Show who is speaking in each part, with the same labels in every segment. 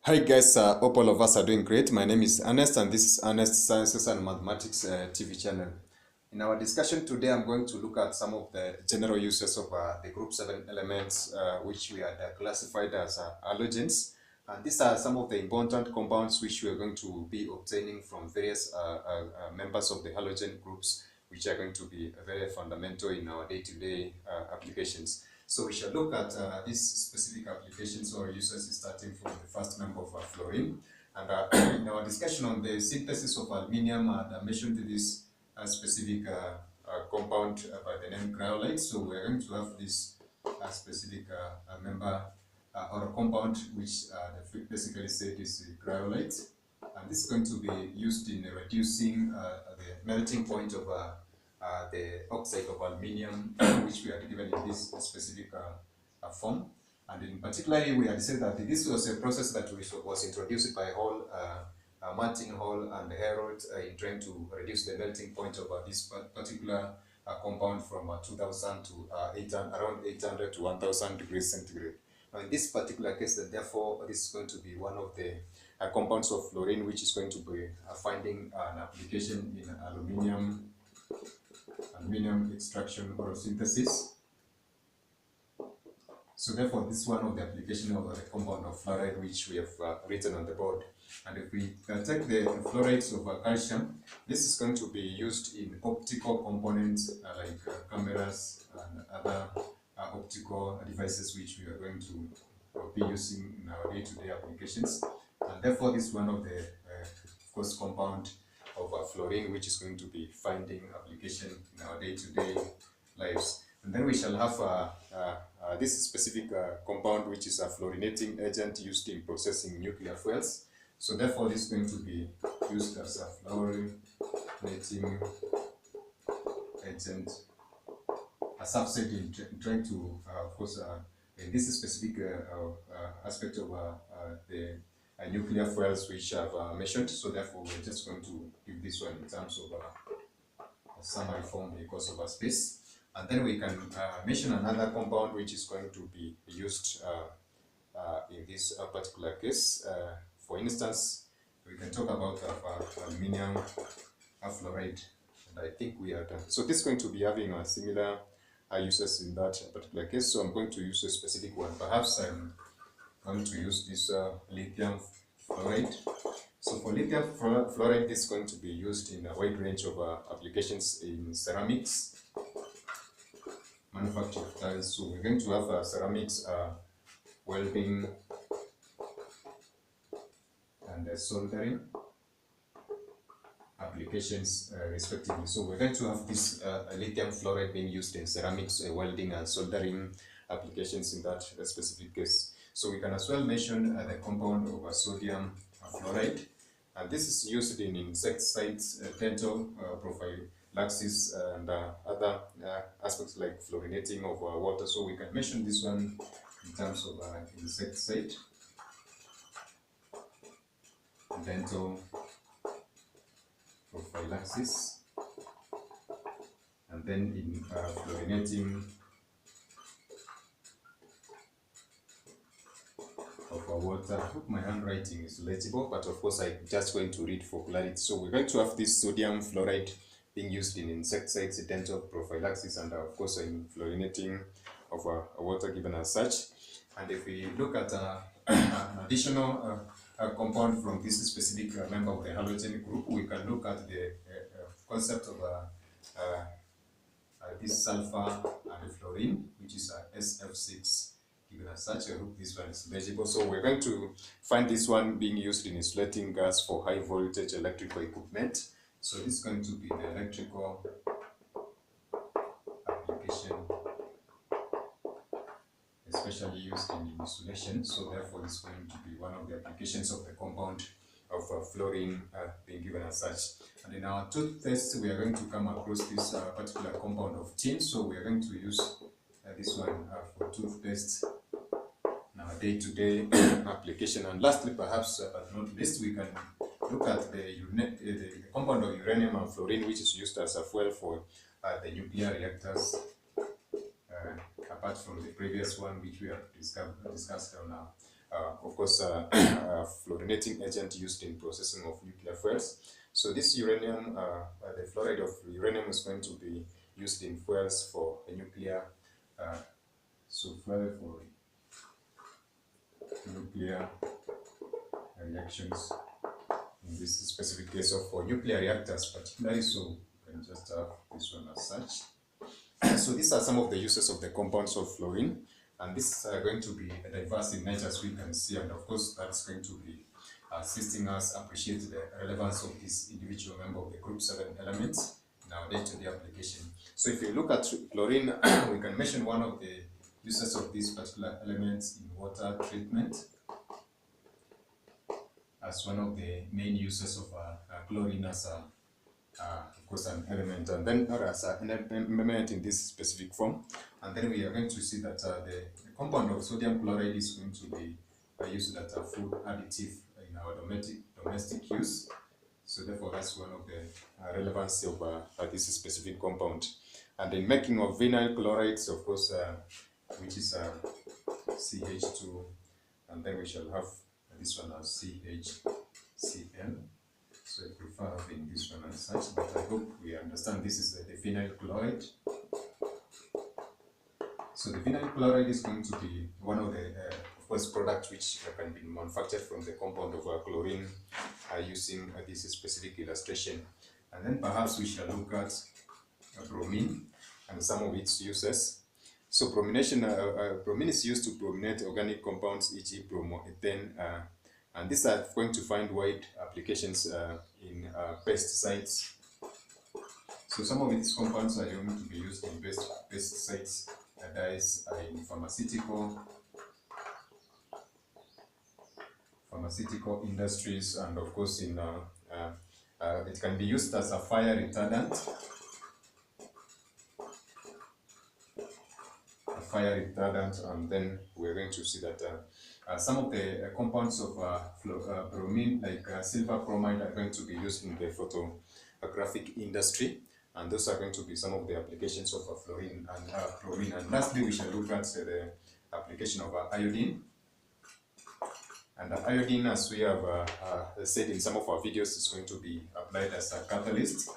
Speaker 1: Hi guys, hope all of us are doing great. My name is Ernest and this is Ernest Sciences and Mathematics TV channel. In our discussion today, I'm going to look at some of the general uses of the group 7 elements which we had classified as halogens. And these are some of the important compounds which we are going to be obtaining from various members of the halogen groups, which are going to be very fundamental in our day-to-day applications. So we shall look at these specific applications or uses starting from the first member of fluorine. And in our discussion on the synthesis of aluminium, I mentioned this specific compound by the name cryolite. So we're going to have this specific member or a compound which basically said is cryolite. And this is going to be used in reducing the melting point of the oxide of aluminium, which we are given in this specific form. And in particular, we had said that this was a process that was introduced by Martin Hall and Herold in trying to reduce the melting point of this particular compound from 2000 to around 800 to 1000 degrees centigrade. Now, in this particular case, then therefore, this is going to be one of the compounds of fluorine, which is going to be finding an application in aluminium extraction or synthesis. So therefore, this is one of the applications of the compound of fluoride which we have written on the board. And if we take the fluorides of calcium, this is going to be used in optical components like cameras and other optical devices which we are going to be using in our day-to-day applications. And therefore, this is one of the, of course, compound of fluorine, which is going to be finding application in our day-to-day lives. And then we shall have this specific compound, which is a fluorinating agent used in processing nuclear fuels. So therefore, this is going to be used as a fluorinating agent, as I've said, in trying to, of course, in this specific aspect of the nuclear fuels which I've mentioned. So therefore, we're just going to give this one in terms of a summary form because of our space. And then we can mention another compound which is going to be used in this particular case. For instance, we can talk about aluminium fluoride, and I think we are done. So this is going to be having a similar uses in that particular case. So I'm going to use a specific one. Perhaps I'm going to use this lithium fluoride. So for lithium fluoride, this is going to be used in a wide range of applications in ceramics, manufacture of tiles. So we're going to have ceramics welding and soldering applications respectively. So we're going to have this lithium fluoride being used in ceramics, welding and soldering applications in that specific case. So we can as well mention the compound of sodium fluoride, and this is used in insecticides, dental prophylaxis, and other aspects like fluorinating of water. So we can mention this one in terms of insecticide, dental prophylaxis, and then in fluorinating of water. I hope my handwriting is legible, but of course I'm just going to read for clarity. So we're going to have this sodium fluoride being used in insecticides, dental prophylaxis, and of course in fluorinating of water given as such. And if we look at an additional compound from this specific member of the halogen group, we can look at the concept of this sulfur and fluorine, which is SF6 given as such. I hope this one is legible. So we're going to find this one being used in insulating gas for high voltage electrical equipment. So this is going to be the electrical application, especially used in insulation. So therefore, this is going to be one of the applications of the compound of fluorine being given as such. And in our toothpaste, we are going to come across this particular compound of tin. So we are going to use this one for toothpaste in our day-to-day application. And lastly, perhaps but not least, we can look at the compound of uranium and fluorine, which is used as a fuel for the nuclear reactors, apart from the previous one which we have discussed on of course, fluorinating agent used in processing of nuclear fuels. So this uranium, the fluoride of uranium is going to be used in fuels for a nuclear, fuel for nuclear reactions. In this specific case of for nuclear reactors particularly, so you can just have this one as such. So these are some of the uses of the compounds of fluorine, and this is going to be diverse in nature, as we can see, and of course that's going to be assisting us appreciate the relevance of this individual member of the group 7 elements in our day-to-day application. So if you look at fluorine, we can mention one of the uses of these particular elements in water treatment as one of the main uses of chlorine as of course an element, and then or as an element in this specific form. And then we are going to see that the compound of sodium chloride is going to be used as a food additive in our domestic use. So therefore that's one of the relevancy of this specific compound. And in making of vinyl chlorides, of course, which is CH2, and then we shall have this one as CHCl. So I prefer having this one as such, but I hope we understand this is the vinyl chloride. So the vinyl chloride is going to be one of the, of course, products which can be manufactured from the compound of chlorine using this specific illustration. And then perhaps we shall look at bromine and some of its uses. So bromine is used to brominate organic compounds, e.g. bromoethane, and these are going to find wide applications in pesticides. So some of these compounds are going to be used in pesticides, dyes in pharmaceutical industries, and of course in it can be used as a fire retardant. And then we're going to see that some of the compounds of bromine, like silver bromide, are going to be used in the photographic industry, and those are going to be some of the applications of fluorine and chlorine. And lastly, we shall look at the application of iodine. And iodine, as we have said in some of our videos, is going to be applied as a catalyst.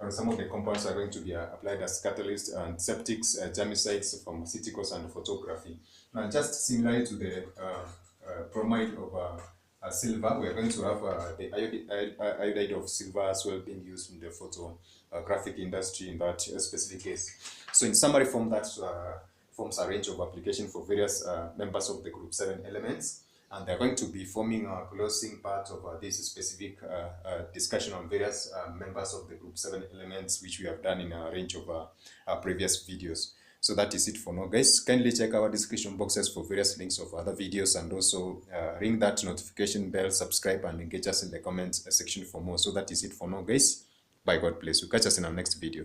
Speaker 1: Some of the compounds are going to be applied as catalysts, antiseptics, germicides, pharmaceuticals, and photography. Now, just similarly to the bromide of silver, we are going to have the iodide of silver as well being used in the photographic industry in that specific case. So in summary form, that forms a range of application for various members of the group 7 elements. And they're going to be forming a closing part of this specific discussion on various members of the group 7 elements, which we have done in a range of our previous videos. So that is it for now, guys. Kindly check our description boxes for various links of other videos, and also ring that notification bell, subscribe, and engage us in the comments section for more. So that is it for now, guys. Bye, God bless you. Catch us in our next video.